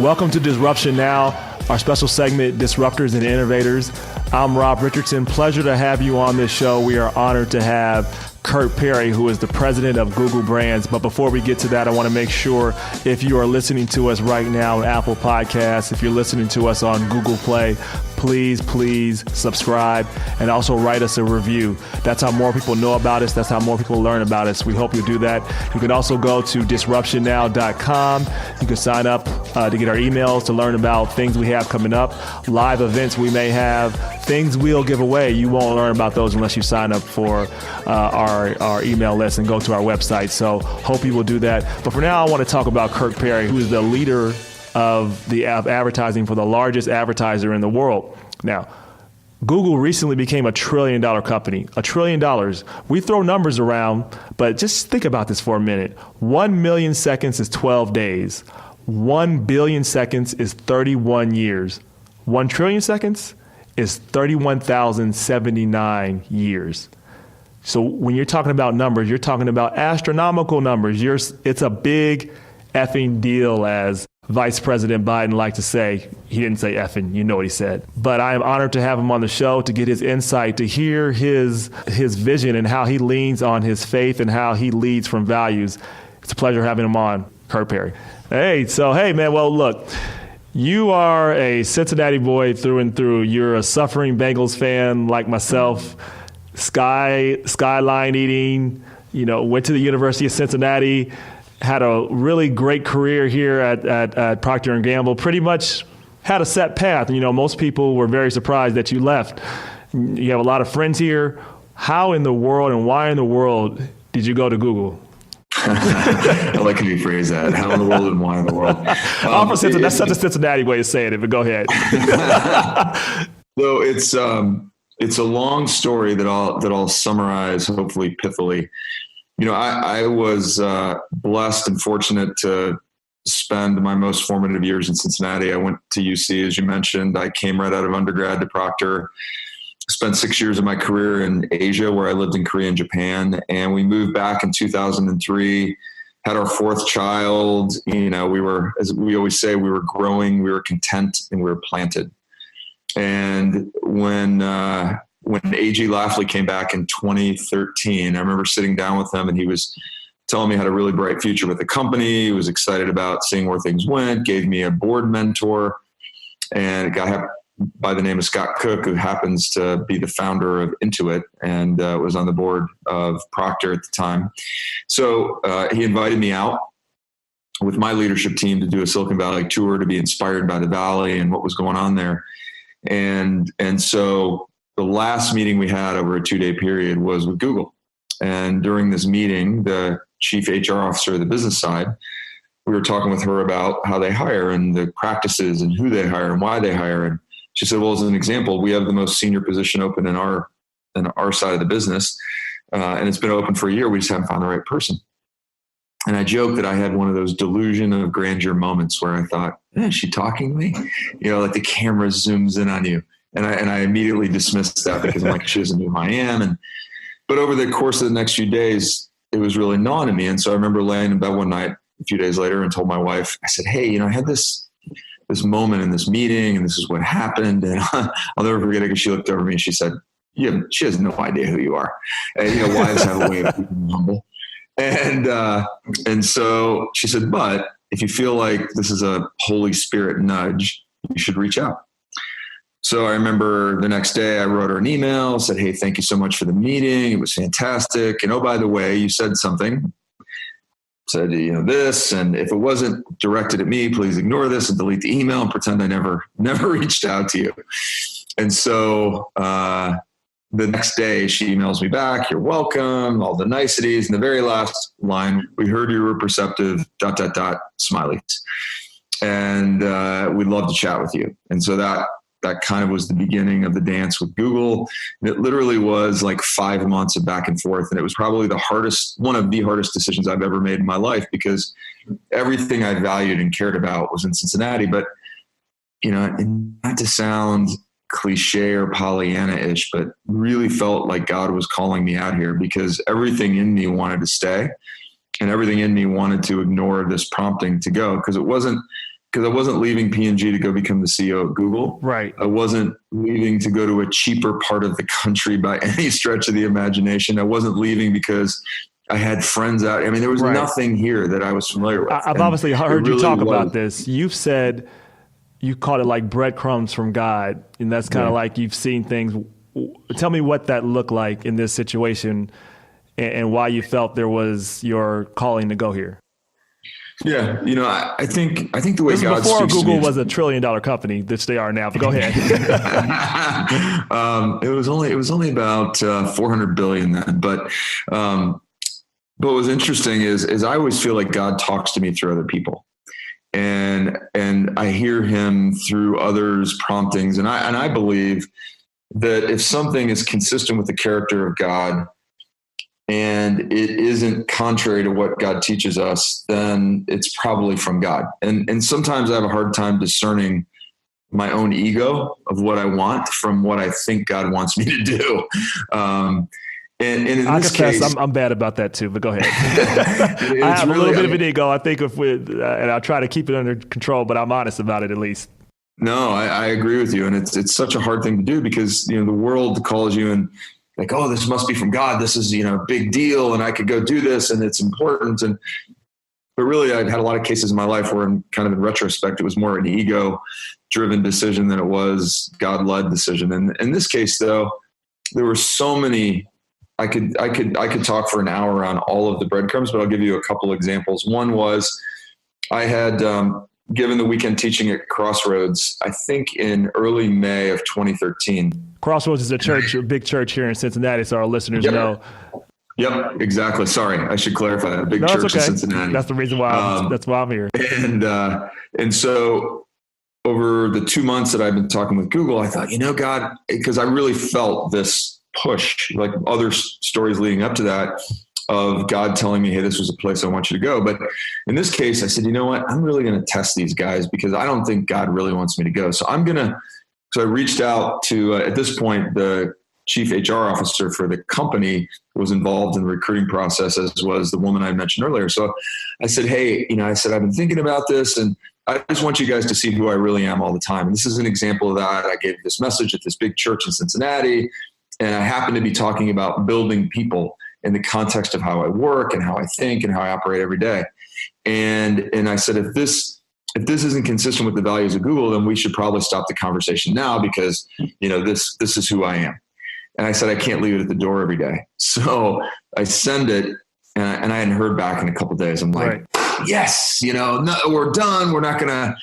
Welcome to Disruption Now, our special segment, Disruptors and Innovators. I'm Rob Richardson. Pleasure to have you on this show. We are honored to have Kirk Perry, who is the president of Google Brands. But before we get to that, I want to make sure if you are listening to us right now on Apple Podcasts, if you're listening to us on Google Play, please subscribe and also write us a review. That's how more people know about us. That's how more people learn about us. We hope you do that. You can also go to disruptionnow.com. You can sign up to get our emails, to learn about things we have coming up, live events we may have, things we'll give away. You won't learn about those unless you sign up for our email list and go to our website. So hope you will do that. But for now, I want to talk about Kirk Perry, who is the leader of advertising for the largest advertiser in the world. Now, Google recently became $1 trillion company, $1 trillion. We throw numbers around, but just think about this for a minute. 1 million seconds is 12 days. 1 billion seconds is 31 years. 1 trillion seconds is 31,079 years. So when you're talking about numbers, you're talking about astronomical numbers. It's a big effing deal, as Vice President Biden liked to say. He didn't say effing, you know what he said. But I am honored to have him on the show, to get his insight, to hear his vision and how he leans on his faith and how he leads from values. It's a pleasure having him on, Kirk Perry. Hey man, well look, you are a Cincinnati boy through and through. You're a suffering Bengals fan like myself, skyline eating, went to the University of Cincinnati, had a really great career here at Proctor and Gamble, pretty much had a set path. Most people were very surprised that you left. You have a lot of friends here. How in the world and why in the world did you go to Google? I like how you phrase that. How in the world and why in the world? I'm from Cincinnati. That's such a Cincinnati way of saying it, but go ahead. So it's a long story that I'll summarize, hopefully pithily. I was blessed and fortunate to spend my most formative years in Cincinnati. I went to UC, as you mentioned. I came right out of undergrad to Proctor. Spent 6 years of my career in Asia, where I lived in Korea and Japan. And we moved back in 2003, had our fourth child. We were, as we always say, we were growing, we were content, and we were planted. And when A.G. Lafley came back in 2013, I remember sitting down with him, and he was telling me he had a really bright future with the company. He was excited about seeing where things went, gave me a board mentor, and a guy by the name of Scott Cook, who happens to be the founder of Intuit and was on the board of Proctor at the time. So he invited me out with my leadership team to do a Silicon Valley tour, to be inspired by the Valley and what was going on there. And so the last meeting we had over a 2-day period was with Google. And during this meeting, the chief HR officer of the business side, we were talking with her about how they hire and the practices and who they hire and why they hire. And she said, well, as an example, we have the most senior position open in our side of the business. And it's been open for a year. We just haven't found the right person. And I joked that I had one of those delusion of grandeur moments where I thought, is she talking to me? Like the camera zooms in on you. And I immediately dismissed that because I'm like, she doesn't know who I am. But over the course of the next few days, it was really gnawing at me. And so I remember laying in bed one night a few days later and told my wife, I said, hey, I had this moment in this meeting, and this is what happened. And I'll never forget it, because she looked over me and she said, she has no idea who you are. And wives have a way of being humble. And so she said, but if you feel like this is a Holy Spirit nudge, you should reach out. So I remember the next day I wrote her an email, said, hey, thank you so much for the meeting. It was fantastic. And oh, by the way, you said something, said, this, and if it wasn't directed at me, please ignore this and delete the email and pretend I never reached out to you. And so the next day she emails me back, you're welcome, all the niceties. And the very last line, we heard you were perceptive, ... smileys. And we'd love to chat with you. And so that kind of was the beginning of the dance with Google. And it literally was like 5 months of back and forth. And it was probably one of the hardest decisions I've ever made in my life, because everything I valued and cared about was in Cincinnati. But, not to sound cliche or Pollyanna-ish, but really felt like God was calling me out here, because everything in me wanted to stay and everything in me wanted to ignore this prompting to go, because it wasn't because I wasn't leaving P&G to go become the CEO of Google. Right. I wasn't leaving to go to a cheaper part of the country by any stretch of the imagination. I wasn't leaving because I had friends out. I mean, there was nothing here that I was familiar with. I've obviously heard you talk about this. You've said you called it like breadcrumbs from God, and that's kind of like you've seen things. Tell me what that looked like in this situation and why you felt there was your calling to go here. Yeah, I think the way God before speaks Google to me, was $1 trillion company, which they are now. But go ahead. It was only about 400 billion then. But what was interesting is I always feel like God talks to me through other people, and I hear Him through others' promptings, and I believe that if something is consistent with the character of God, and it isn't contrary to what God teaches us, then it's probably from God. And sometimes I have a hard time discerning my own ego of what I want from what I think God wants me to do. And in I this confess, case, I'm bad about that too, but go ahead. I have a little bit of an ego. I think and I try to keep it under control, but I'm honest about it at least. No, I agree with you. And it's such a hard thing to do because, the world calls you and like, oh, this must be from God. This is, a big deal. And I could go do this and it's important. But really I've had a lot of cases in my life where in retrospect, it was more an ego driven decision than it was God led decision. And in this case though, there were so many, I could talk for an hour on all of the breadcrumbs, but I'll give you a couple examples. One was I had, given the weekend teaching at Crossroads, I think in early May of 2013. Crossroads is a big church here in Cincinnati, so our listeners know. Yep, exactly. Sorry, I should clarify. A big church in Cincinnati. That's the reason why that's why I'm here. And so over the 2 months that I've been talking with Google, I thought, God, because I really felt this push, like other stories leading up to that, of God telling me, hey, this was a place I want you to go. But in this case, I said, you know what? I'm really going to test these guys because I don't think God really wants me to go. So I reached out to, at this point, the chief HR officer for the company was involved in the recruiting process, as was the woman I mentioned earlier. So I said, hey, I've been thinking about this and I just want you guys to see who I really am all the time. And this is an example of that. I gave this message at this big church in Cincinnati, and I happened to be talking about building people in the context of how I work and how I think and how I operate every day. And I said, if this isn't consistent with the values of Google, then we should probably stop the conversation now because, this is who I am. And I said, I can't leave it at the door every day. So I send it and I hadn't heard back in a couple of days. I'm like, yes, no, we're done. I'm not going to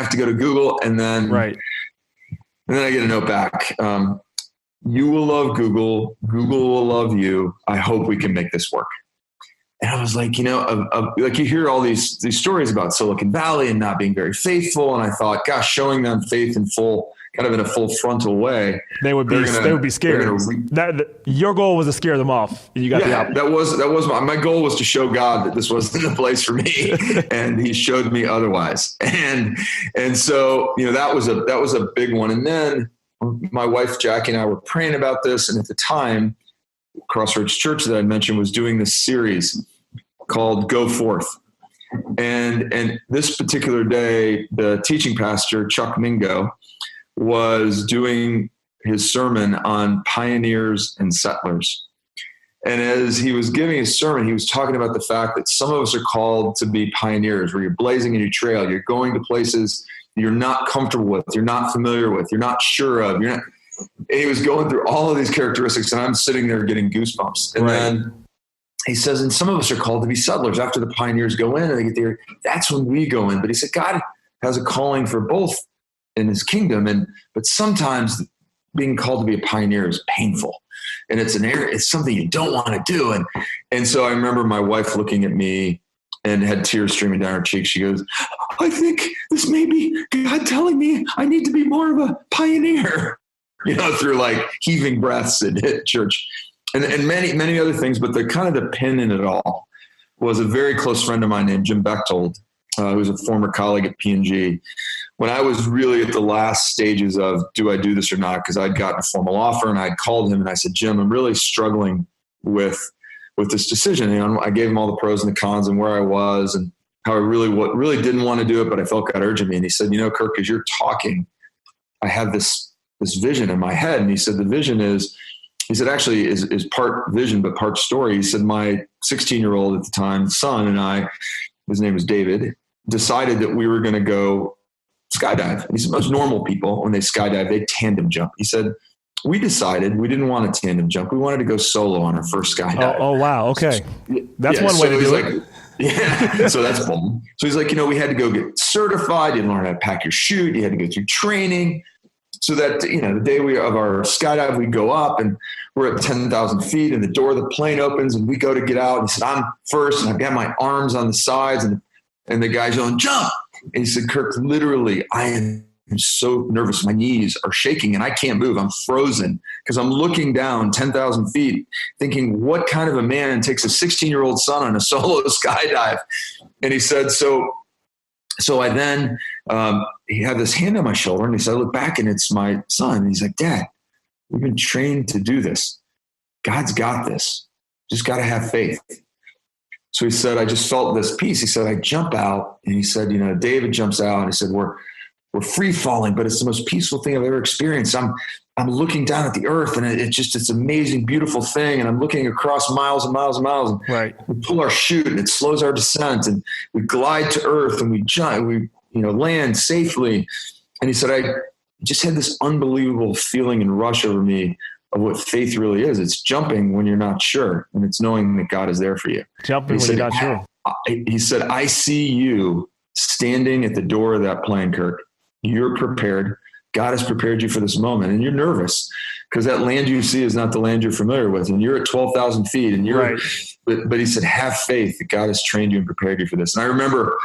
have to go to Google. And then I get a note back. You will love Google. Google will love you. I hope we can make this work. And I was like, like you hear all these stories about Silicon Valley and not being very faithful. And I thought, gosh, showing them faith in a full frontal way, they would be scared. Your goal was to scare them off. And you got the opposite. That was my goal was to show God that this wasn't the place for me. And he showed me otherwise. And so, that was a big one. And then my wife, Jackie, and I were praying about this. And at the time, Crossroads Church that I mentioned was doing this series called Go Forth. And this particular day, the teaching pastor, Chuck Mingo, was doing his sermon on pioneers and settlers. And as he was giving his sermon, he was talking about the fact that some of us are called to be pioneers, where you're blazing a new trail. You're going to places you're not comfortable with, you're not familiar with, you're not sure of. And he was going through all of these characteristics, and I'm sitting there getting goosebumps. And then he says, and some of us are called to be settlers. After the pioneers go in and they get there, that's when we go in. But he said, God has a calling for both in his kingdom. But sometimes being called to be a pioneer is painful. And it's something you don't want to do. And so I remember my wife looking at me and had tears streaming down her cheeks. She goes, I think this may be God telling me I need to be more of a pioneer, through like heaving breaths at church and many, many other things. But the pin in it all was a very close friend of mine named Jim Bechtold, who was a former colleague at P&G. When I was really at the last stages of, do I do this or not? Because I'd gotten a formal offer and I'd called him and I said, Jim, I'm really struggling with this decision. I gave him all the pros and the cons and where I was and how I really didn't want to do it, but I felt God urging me. And he said, Kirk, as you're talking, I have this vision in my head. And he said, the vision is, actually is part vision, but part story. He said, my 16-year-old at the time son and I, his name was David, decided that we were going to go skydive. And he said, most normal people, when they skydive, they tandem jump. He said, we decided we didn't want a tandem jump. We wanted to go solo on our first skydive. Oh wow. Okay. That's one way to do it. Yeah. So that's bold. So he's like, we had to go get certified. You had to learn how to pack your chute. You had to go through training. So that, the day of our skydive, we go up and we're at 10,000 feet and the door of the plane opens and we go to get out. And he said, I'm first. And I've got my arms on the sides and the guy's going, jump. And he said, Kirk, literally, I am so nervous. My knees are shaking and I can't move. I'm frozen because I'm looking down 10,000 feet thinking, what kind of a man takes a 16-year-old son on a solo skydive? And he said, so I then, he had this hand on my shoulder and he said, I look back and it's my son. And he's like, Dad, we've been trained to do this. God's got this. Just got to have faith. So he said, I just felt this peace. He said, I jump out and he said, David jumps out and he said, we're free falling, but it's the most peaceful thing I've ever experienced. I'm looking down at the earth and it's amazing, beautiful thing. And I'm looking across miles and miles and miles. And right. We pull our chute and it slows our descent and we glide to earth and we jump, we land safely. And he said, I just had this unbelievable feeling and rush over me of what faith really is. It's jumping when you're not sure. And it's knowing that God is there for you. Jumping when you're not sure. He said, I see you standing at the door of that plane, Kirk. You're prepared. God has prepared you for this moment and you're nervous because that land you see is not the land you're familiar with. And you're at 12,000 feet and you're, right. but he said, have faith that God has trained you and prepared you for this. And I remember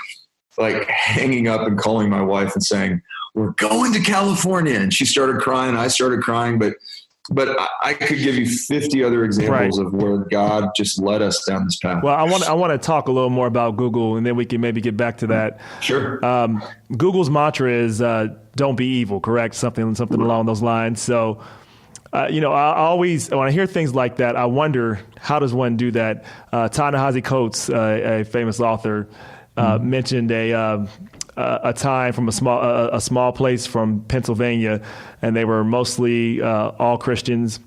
like hanging up and calling my wife and saying, we're going to California. And she started crying. I started crying, but I could give you 50 other examples right. of where God just led us down this path. Well, I want to talk a little more about Google, and then we can maybe get back to that. Sure. Google's mantra is "Don't be evil." Correct? Something along those lines. So, I always when I hear things like that, I wonder how does one do that. Ta-Nehisi Coates, a famous author, mentioned a time from a small place from Pennsylvania, and they were mostly all Christians,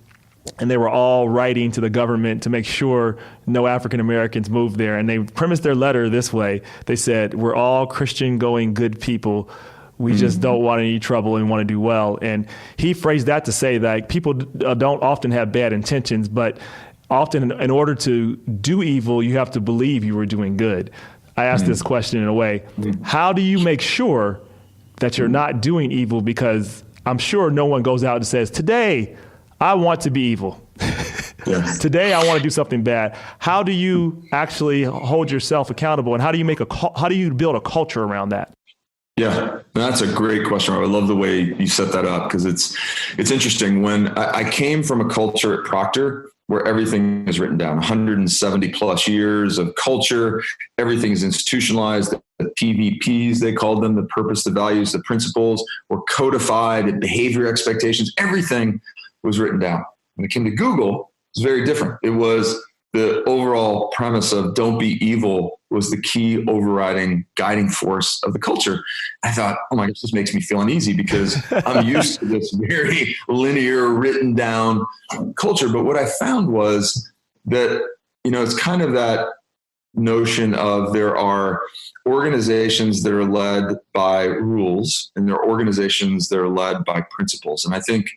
and they were all writing to the government to make sure no African Americans moved there. And they premised their letter this way: they said, "We're all Christian-going good people. We just don't want any trouble and want to do well." And he phrased that to say that people don't often have bad intentions, but often in order to do evil, you have to believe you were doing good. I asked this question in a way, how do you make sure that you're not doing evil? Because I'm sure no one goes out and says, today, I want to be evil. Yes. Today, I want to do something bad. How do you actually hold yourself accountable? And how do you build a culture around that? Yeah, that's a great question. I love the way you set that up because it's interesting. When I came from a culture at Proctor where everything is written down, 170 plus years of culture, everything is institutionalized. The PVPs, they called them, the purpose, the values, the principles were codified, behavior expectations, everything was written down. When it came to Google, it's very different. It was the overall premise of don't be evil was the key overriding guiding force of the culture. I thought, oh my gosh, this makes me feel uneasy because I'm used to this very linear written down culture. But what I found was that, it's kind of that notion of there are organizations that are led by rules and there are organizations that are led by principles. And I think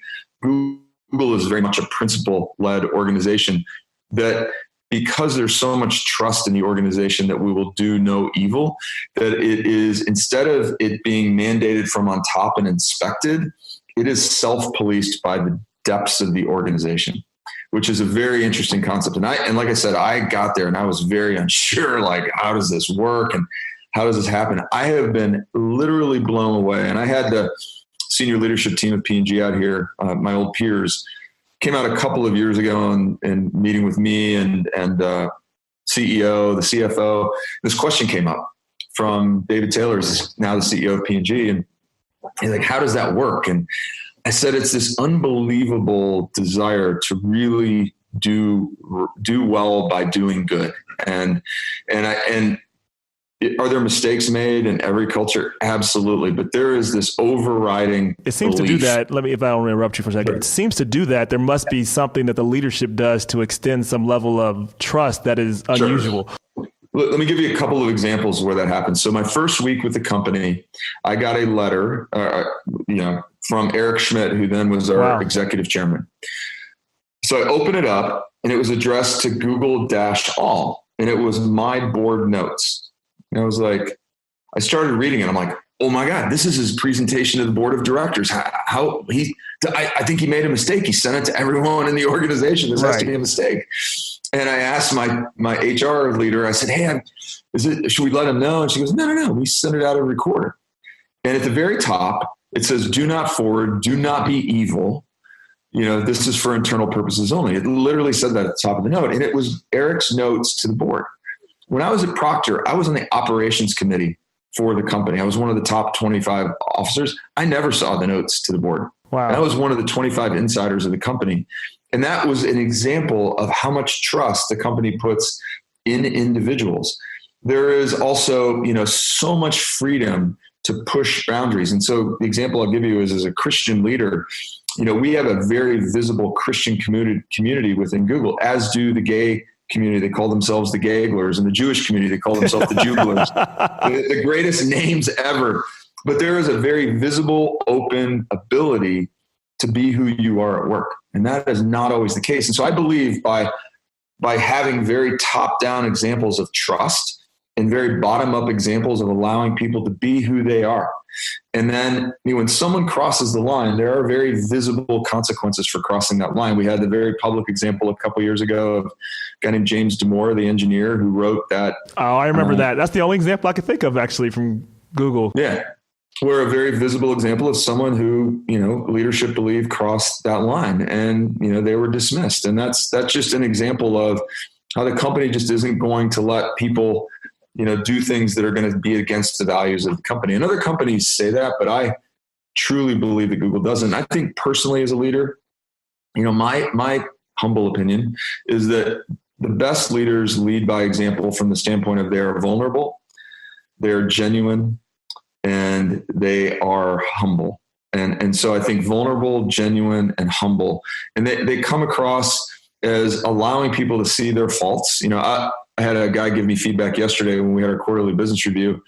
Google is very much a principle-led organization that because there's so much trust in the organization that we will do no evil, that it is, instead of it being mandated from on top and inspected, it is self-policed by the depths of the organization, which is a very interesting concept. And like I said, I got there and I was very unsure, like, how does this work? And how does this happen? I have been literally blown away. And I had the senior leadership team of P&G out here, my old peers, came out a couple of years ago and meeting with me and CEO, the CFO. This question came up from David Taylor, who's now the CEO of P&G. And he's like, how does that work? And I said, it's this unbelievable desire to really do well by doing good. And Are there mistakes made in every culture? Absolutely. But there is this overriding It seems belief. to do that. Let me, if I don't interrupt you for a second, it seems to do that. There must be something that the leadership does to extend some level of trust that is unusual. Sure. Let me give you a couple of examples where that happens. So my first week with the company, I got a letter, from Eric Schmidt, who then was our executive chairman. So I open it up and it was addressed to Google-all, and it was my board notes. And I was like, I started reading it. I'm like, oh my God, this is his presentation to the board of directors. I think he made a mistake. He sent it to everyone in the organization. This has to be a mistake. And I asked my HR leader, I said, hey, should we let him know? And she goes, no. We send it out every quarter. And at the very top, it says, do not forward, do not be evil. This is for internal purposes only. It literally said that at the top of the note. And it was Eric's notes to the board. When I was at Proctor, I was on the operations committee for the company. I was one of the top 25 officers. I never saw the notes to the board. Wow. And I was one of the 25 insiders of the company. And that was an example of how much trust the company puts in individuals. There is also, so much freedom to push boundaries. And so the example I'll give you is, as a Christian leader, we have a very visible Christian community within Google, as do the gay community. They call themselves the Gaglers, and the Jewish community, they call themselves the Juglers. The greatest names ever. But there is a very visible, open ability to be who you are at work. And that is not always the case. And so I believe by having very top-down examples of trust and very bottom-up examples of allowing people to be who they are. And then when someone crosses the line, there are very visible consequences for crossing that line. We had the very public example a couple of years ago of a guy named James Damore, the engineer, who wrote that. Oh, I remember that. That's the only example I could think of, actually, from Google. Yeah. We're a very visible example of someone who, leadership believed crossed that line, and, they were dismissed. And that's just an example of how the company just isn't going to let people, do things that are going to be against the values of the company. And other companies say that, but I truly believe that Google doesn't. I think personally, as a leader, my humble opinion is that the best leaders lead by example from the standpoint of they're vulnerable, they're genuine, and they are humble. And so I think vulnerable, genuine, and humble, and they come across as allowing people to see their faults. I had a guy give me feedback yesterday when we had our quarterly business review.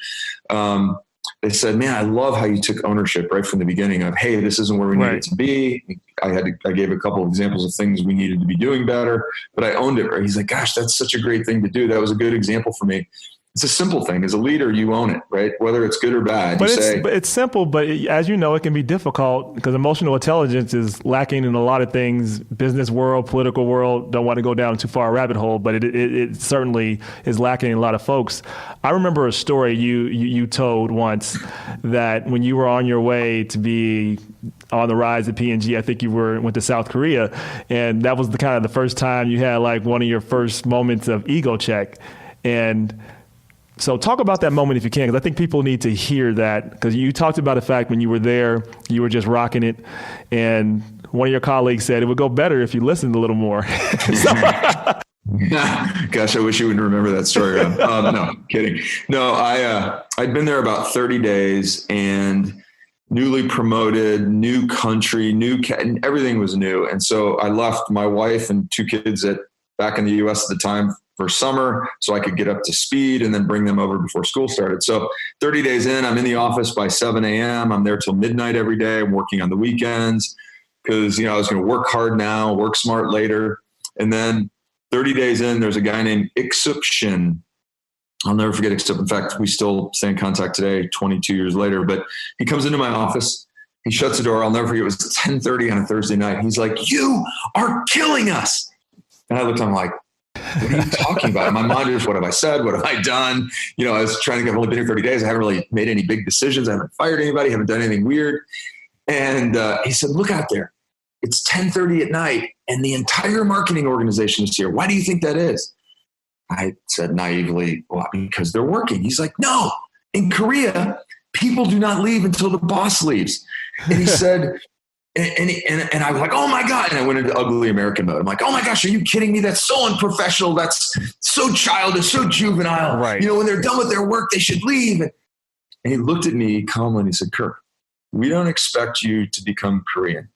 They said, man, I love how you took ownership right from the beginning of, hey, this isn't where we needed to be. I gave a couple of examples of things we needed to be doing better, but I owned it. Right? He's like, gosh, that's such a great thing to do. That was a good example for me. It's a simple thing. As a leader, you own it, right? Whether it's good or bad. But it's simple, but as you know, it can be difficult because emotional intelligence is lacking in a lot of things. Business world, political world, don't want to go down too far a rabbit hole, but it certainly is lacking in a lot of folks. I remember a story you told once that when you were on your way to be on the rise at P&G, I think you went to South Korea, and that was the first time you had like one of your first moments of ego check. And so talk about that moment if you can, because I think people need to hear that, because you talked about the fact when you were there, you were just rocking it. And one of your colleagues said it would go better if you listened a little more. Gosh, I wish you would remember that story. No, kidding. No, I'd been there about 30 days and newly promoted, new country, and everything was new. And so I left my wife and 2 kids back in the U.S. at the time for summer so I could get up to speed and then bring them over before school started. So 30 days in, I'm in the office by 7 a.m. I'm there till midnight every day. I'm working on the weekends because, I was going to work hard now, work smart later. And then 30 days in, there's a guy named Iksup Shin. I'll never forget Iksup. In fact, we still stay in contact today, 22 years later. But he comes into my office. He shuts the door. I'll never forget. It was 10:30 on a Thursday night. He's like, "You are killing us." And I looked at him like, what are you talking about? In my mind is, what have I said? What have I done? I was trying to get, I've only been here 30 days. I haven't really made any big decisions. I haven't fired anybody. Haven't done anything weird. And he said, look out there. It's 10:30 at night and the entire marketing organization is here. Why do you think that is? I said naively, well, because they're working. He's like, no, in Korea, people do not leave until the boss leaves. And he said, And I was like, oh my God. And I went into ugly American mode. I'm like, oh my gosh, are you kidding me? That's so unprofessional. That's so childish, so juvenile. Right. You know, when they're done with their work, they should leave. And he looked at me calmly and he said, Kirk, we don't expect you to become Korean,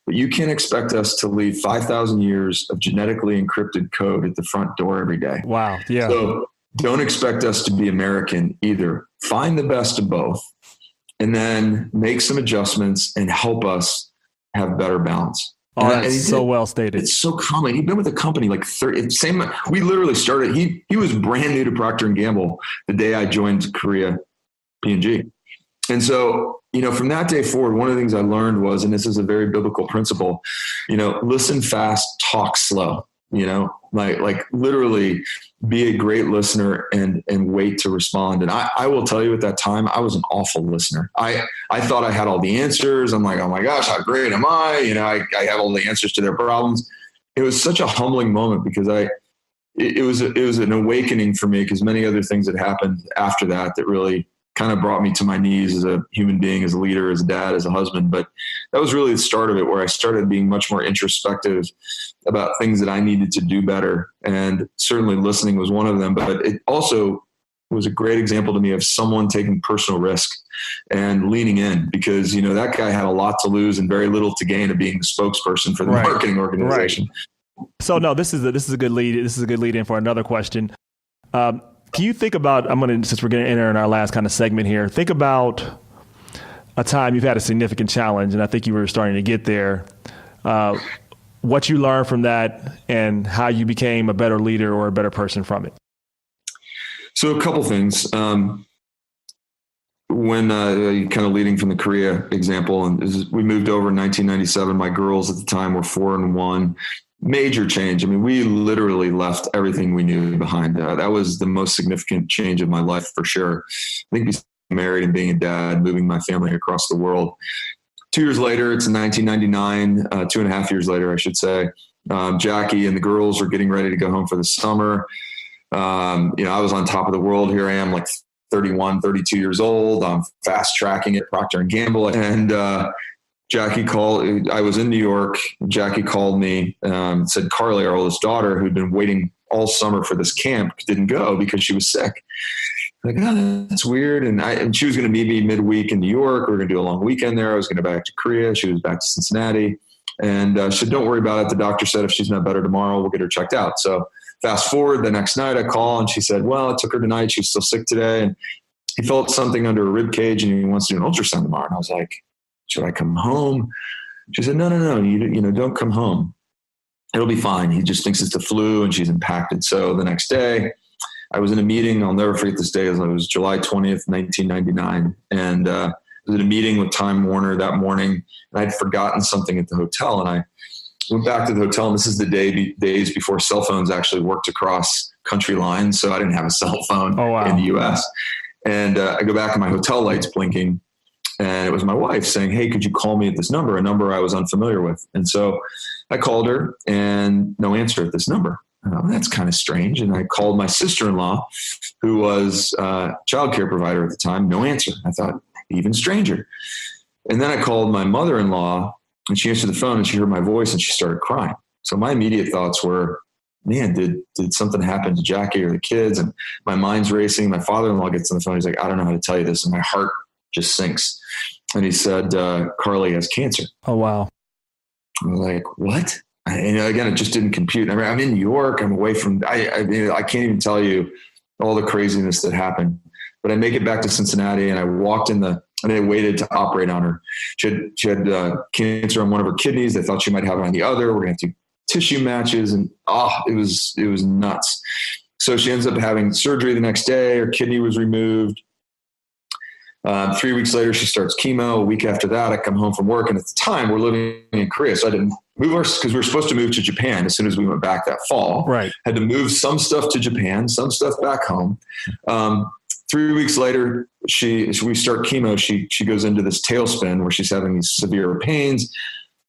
but you can't expect us to leave 5,000 years of genetically encrypted code at the front door every day. Wow. Yeah. So don't expect us to be American either. Find the best of both and then make some adjustments and help us have better balance. Oh, that's so well stated. It's so common. He'd been with the company like 30, we literally started, he was brand new to Proctor and Gamble the day I joined Korea P&G. And so, you know, from that day forward, one of the things I learned was, and this is a very biblical principle, you know, listen fast, talk slow, you know, like literally be a great listener and wait to respond. And I will tell you at that time, I was an awful listener. I thought I had all the answers. I'm like, oh my gosh, how great am I? You know, I have all the answers to their problems. It was such a humbling moment because it was an awakening for me because many other things had happened after that really kind of brought me to my knees as a human being, as a leader, as a dad, as a husband. But that was really the start of it, where I started being much more introspective about things that I needed to do better. And certainly listening was one of them, but it also was a great example to me of someone taking personal risk and leaning in, because, you know, that guy had a lot to lose and very little to gain of being the spokesperson for the marketing organization. Right. So no, this is a good lead. This is a good lead in for another question. Can you think about, since we're going to enter in our last kind of segment here, think about a time you've had a significant challenge, and I think you were starting to get there, what you learned from that and how you became a better leader or a better person from it. So a couple things. When kind of leading from the Korea example, and we moved over in 1997, my girls at the time were 4 and 1. Major change. I mean, we literally left everything we knew behind. That was the most significant change of my life for sure. I think being married and being a dad, moving my family across the world. 2 years later, it's in 1999, 2.5 years later, I should say. Jackie and the girls were getting ready to go home for the summer. You know, I was on top of the world. Here I am, like 31, 32 years old. I'm fast tracking at Proctor and Gamble. And Jackie called. I was in New York. Jackie called me, said Carly, our oldest daughter, who'd been waiting all summer for this camp, didn't go because she was sick. Like, oh, that's weird. And she was going to meet me midweek in New York. We were going to do a long weekend there. I was going to go back to Korea. She was back to Cincinnati. And she said, don't worry about it. The doctor said if she's not better tomorrow, we'll get her checked out. So fast forward, the next night I call and she said, well, it took her tonight. She was still sick today. And he felt something under a rib cage and he wants to do an ultrasound tomorrow. And I was like, should I come home? She said, no, you know, don't come home. It'll be fine. He just thinks it's the flu and she's impacted. So the next day I was in a meeting. I'll never forget this day. It was July 20th, 1999. And I was at a meeting with Time Warner that morning and I'd forgotten something at the hotel. And I went back to the hotel, and this is the days before cell phones actually worked across country lines. So I didn't have a cell phone in the US. And I go back and my hotel light's blinking. And it was my wife saying, hey, could you call me at this number? A number I was unfamiliar with. And so I called her and no answer at this number. That's kind of strange. And I called my sister-in-law, who was a childcare provider at the time. No answer. I thought, even stranger. And then I called my mother-in-law and she answered the phone and she heard my voice and she started crying. So my immediate thoughts were, man, did something happen to Jackie or the kids? And my mind's racing. My father-in-law gets on the phone. He's like, I don't know how to tell you this. And my heart just sinks. And he said, Carly has cancer. Oh, wow. I was like, what? And again, it just didn't compute. I mean, I'm in New York. I'm away from, I can't even tell you all the craziness that happened. But I make it back to Cincinnati and I walked in and they waited to operate on her. She had cancer on one of her kidneys. They thought she might have it on the other. We're going to have to do tissue matches. And it was nuts. So she ends up having surgery the next day. Her kidney was removed. 3 weeks later, she starts chemo. A week after that, I come home from work. And at the time, we're living in Korea. So I didn't move because we were supposed to move to Japan as soon as we went back that fall. Right. Had to move some stuff to Japan, some stuff back home. 3 weeks later, we start chemo. She goes into this tailspin where she's having these severe pains.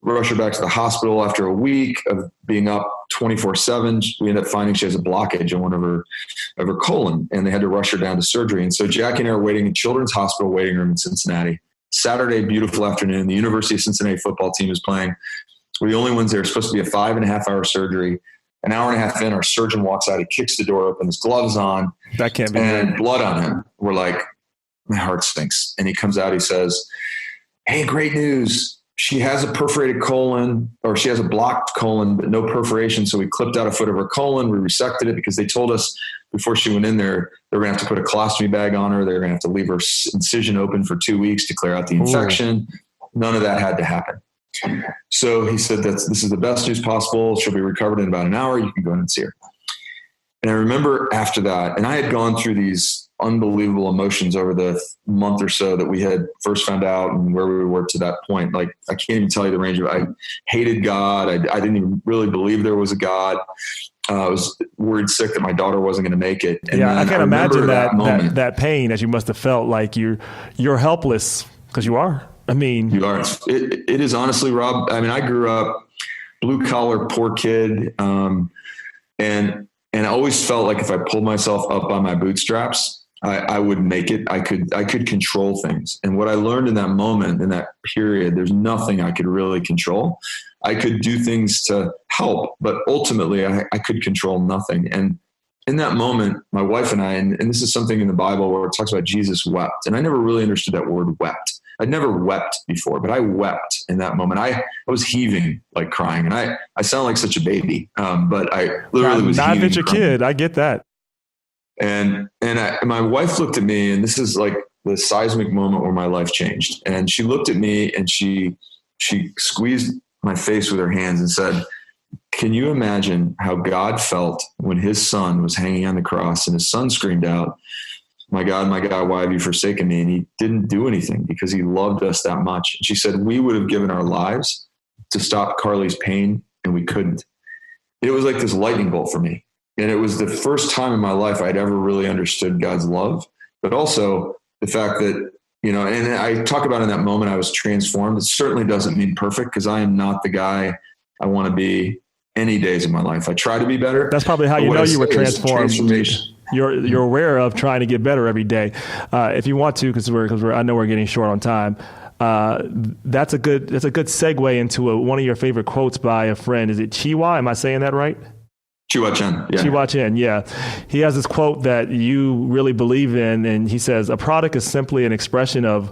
Rush her back to the hospital after a week of being up 24/7. We end up finding she has a blockage in one of her colon, and they had to rush her down to surgery. And so Jackie and I are waiting in Children's Hospital waiting room in Cincinnati. Saturday, beautiful afternoon. The University of Cincinnati football team is playing. We're the only ones there. It's supposed to be a 5.5 hour surgery. An hour and a half in, our surgeon walks out. He kicks the door open, his gloves on. That can't be and good. Blood on him. We're like, my heart sinks. And he comes out. He says, "Hey, great news. She has a perforated colon, or she has a blocked colon, but no perforation. So we clipped out a foot of her colon. We resected it because they told us before she went in there, they were going to have to put a colostomy bag on her. They were going to have to leave her incision open for 2 weeks to clear out the infection." None of that had to happen. So he said, this is the best news possible. She'll be recovered in about an hour. You can go in and see her. And I remember after that, and I had gone through these unbelievable emotions over the month or so that we had first found out and where we were to that point. Like, I can't even tell you the range of, I hated God. I didn't even really believe there was a God. I was worried sick that my daughter wasn't going to make it. And I can't imagine that pain that you must have felt, like you're helpless, because you are. I mean, you are. It is honestly, Rob. I mean, I grew up blue collar, poor kid. And I always felt like if I pulled myself up by my bootstraps, I would make it. I could control things. And what I learned in that moment, in that period, there's nothing I could really control. I could do things to help, but ultimately I could control nothing. And in that moment, my wife and I, and this is something in the Bible where it talks about Jesus wept. And I never really understood that word wept. I'd never wept before, but I wept in that moment. I was heaving, like crying, and I sound like such a baby, but I literally was heaving. Not a kid. I get that. And my wife looked at me, and this is like the seismic moment where my life changed. And she looked at me and she squeezed my face with her hands and said, "Can you imagine how God felt when his son was hanging on the cross and his son screamed out, 'My God, why have you forsaken me?' And he didn't do anything because he loved us that much." And she said, "We would have given our lives to stop Carly's pain, and we couldn't." It was like this lightning bolt for me. And it was the first time in my life I'd ever really understood God's love, but also the fact that, and I talk about in that moment, I was transformed. It certainly doesn't mean perfect, because I am not the guy I want to be any days of my life. I try to be better. That's probably how you know you were transformed. You're aware of trying to get better every day. If you want to, because I know we're getting short on time. That's a good segue into one of your favorite quotes by a friend. Is it Chiwa? Am I saying that right? Chiwa Chen. Yeah. Chiwa Chen. Yeah. He has this quote that you really believe in, and he says, "A product is simply an expression of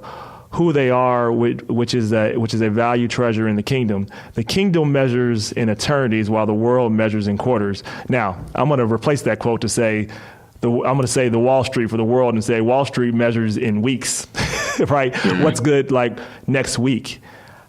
who they are, which is a value treasure in the kingdom. The kingdom measures in eternities, while the world measures in quarters." Now, I'm going to replace that quote to say, I'm going to say the Wall Street for the world, and say Wall Street measures in weeks, right? Mm-hmm. What's good like next week?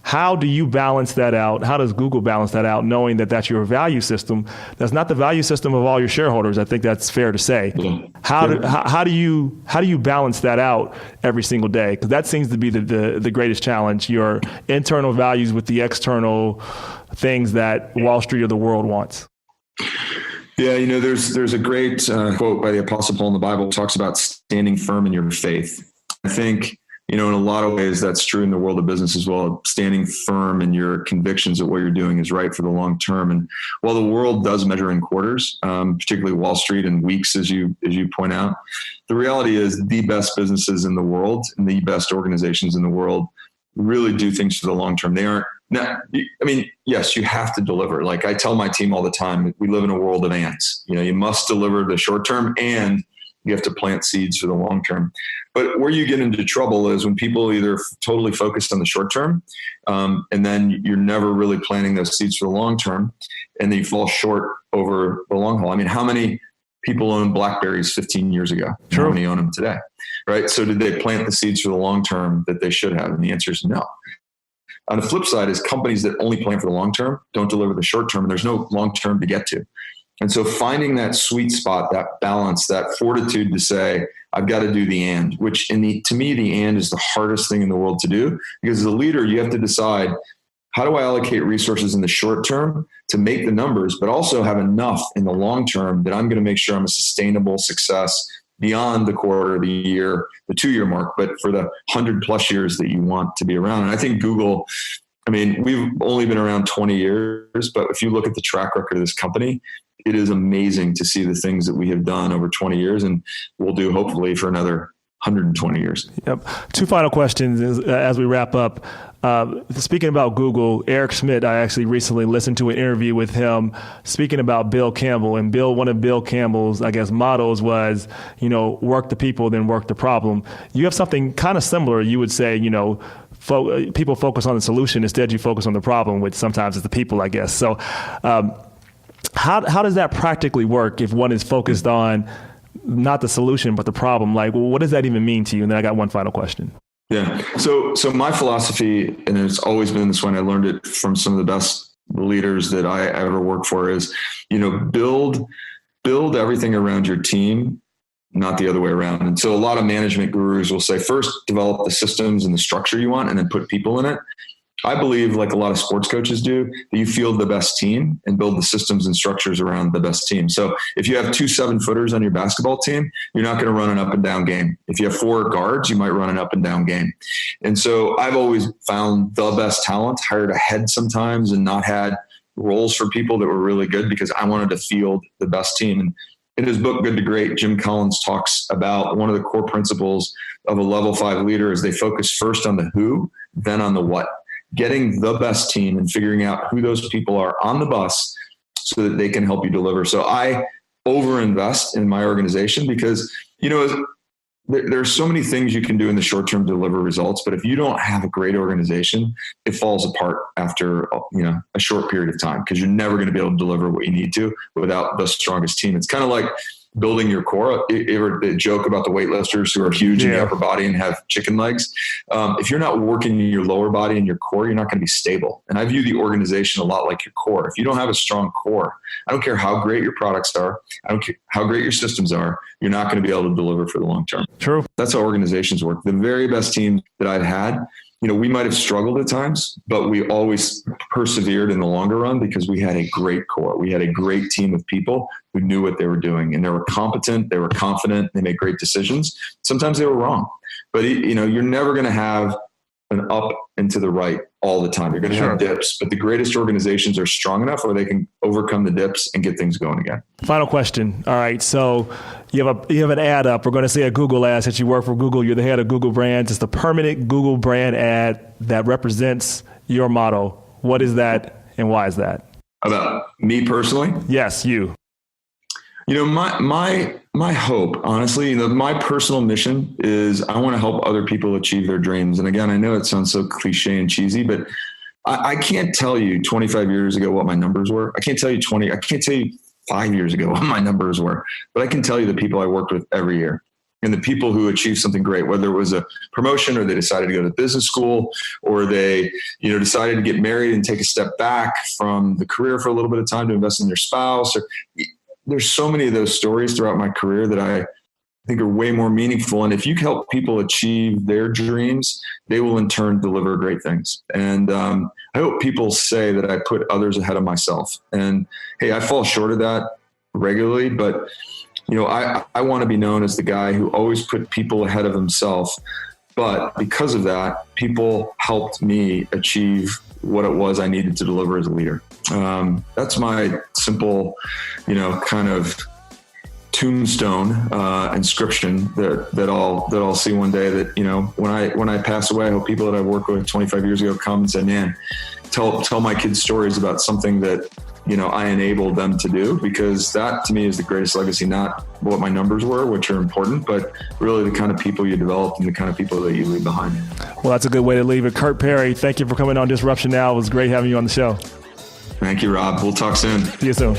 How do you balance that out? How does Google balance that out, knowing that that's your value system? That's not the value system of all your shareholders. I think that's fair to say. Yeah. How do you balance that out every single day? Because that seems to be the greatest challenge, your internal values with the external things that Wall Street or the world wants. Yeah, there's a great quote by the Apostle Paul in the Bible that talks about standing firm in your faith. I think, in a lot of ways, that's true in the world of business as well. Standing firm in your convictions that what you're doing is right for the long term. And while the world does measure in quarters, particularly Wall Street, and weeks, as you point out, the reality is the best businesses in the world and the best organizations in the world really do things for the long term. They aren't. Yes, you have to deliver. Like I tell my team all the time, we live in a world of ants. You must deliver the short term, and you have to plant seeds for the long term. But where you get into trouble is when people either totally focus on the short term, and then you're never really planting those seeds for the long term, and then you fall short over the long haul. I mean, how many people owned BlackBerries 15 years ago? True. How many own them today? Right? So did they plant the seeds for the long term that they should have? And the answer is no. On the flip side is companies that only plan for the long term don't deliver the short term, and there's no long term to get to. And so finding that sweet spot, that balance, that fortitude to say, I've got to do the and, which to me, the and is the hardest thing in the world to do, because as a leader, you have to decide, how do I allocate resources in the short term to make the numbers, but also have enough in the long term that I'm going to make sure I'm a sustainable success beyond the quarter, the year, the 2-year mark, but for the 100+ years that you want to be around. And I think Google, we've only been around 20 years, but if you look at the track record of this company, it is amazing to see the things that we have done over 20 years, and we'll do hopefully for another 120 years. Yep. Two final questions as we wrap up. Speaking about Google, Eric Schmidt, I actually recently listened to an interview with him speaking about Bill Campbell. And one of Bill Campbell's, I guess, mottos was, work the people, then work the problem. You have something kind of similar. You would say, people focus on the solution. Instead, you focus on the problem, which sometimes is the people, I guess. So how does that practically work if one is focused on not the solution, but the problem? Like, what does that even mean to you? And then I got one final question. Yeah. So my philosophy, and it's always been this way, and I learned it from some of the best leaders that I ever worked for, is, build everything around your team, not the other way around. And so a lot of management gurus will say, first, develop the systems and the structure you want, and then put people in it. I believe, like a lot of sports coaches do, that you field the best team and build the systems and structures around the best team. So if you have 2 7-footers on your basketball team, you're not going to run an up and down game. If you have 4 guards, you might run an up and down game. And so I've always found the best talent, hired ahead sometimes, and not had roles for people that were really good, because I wanted to field the best team. And in his book, Good to Great, Jim Collins talks about one of the core principles of a level 5 leader is they focus first on the who, then on the what. Getting the best team and figuring out who those people are on the bus so that they can help you deliver. So I overinvest in my organization because, there's so many things you can do in the short term to deliver results. But if you don't have a great organization, it falls apart after, a short period of time, because you're never going to be able to deliver what you need to without the strongest team. It's kind of like building your core. You ever joke about the weightlifters who are huge in the upper body and have chicken legs? If you're not working in your lower body and your core, you're not going to be stable. And I view the organization a lot like your core. If you don't have a strong core, I don't care how great your products are, I don't care how great your systems are, you're not going to be able to deliver for the long term. True. That's how organizations work. The very best teams that I've had, we might have struggled at times, but we always persevered in the longer run because we had a great core. We had a great team of people who knew what they were doing, and they were competent, they were confident, they made great decisions. Sometimes they were wrong, but you're never going to have an up and to the right all the time. You're going to have dips, but the greatest organizations are strong enough where they can overcome the dips and get things going again. Final question. All right. So you have an ad up. We're going to say a Google ad. Since you work for Google, you're the head of Google Brands. It's the permanent Google brand ad that represents your motto. What is that and why is that? About me personally? Yes, you. My hope, honestly, my personal mission is I want to help other people achieve their dreams. And again, I know it sounds so cliche and cheesy, but I can't tell you 25 years ago what my numbers were. I can't tell you 5 years ago what my numbers were, but I can tell you the people I worked with every year and the people who achieved something great, whether it was a promotion or they decided to go to business school or they, decided to get married and take a step back from the career for a little bit of time to invest in their spouse. There's so many of those stories throughout my career that I think are way more meaningful. And if you help people achieve their dreams, they will in turn deliver great things. And I hope people say that I put others ahead of myself. And hey, I fall short of that regularly, but I want to be known as the guy who always put people ahead of himself. But because of that, people helped me achieve what it was I needed to deliver as a leader. That's my simple, kind of tombstone inscription that I'll see one day. That when I pass away, I hope people that I worked with 25 years ago come and say, "Man, tell my kids stories about something that I enabled them to do," because that to me is the greatest legacy. Not what my numbers were, which are important, but really the kind of people you developed and the kind of people that you leave behind. Well, that's a good way to leave it. Kirk Perry, thank you for coming on Disruption Now. It was great having you on the show. Thank you, Rob. We'll talk soon. See you soon.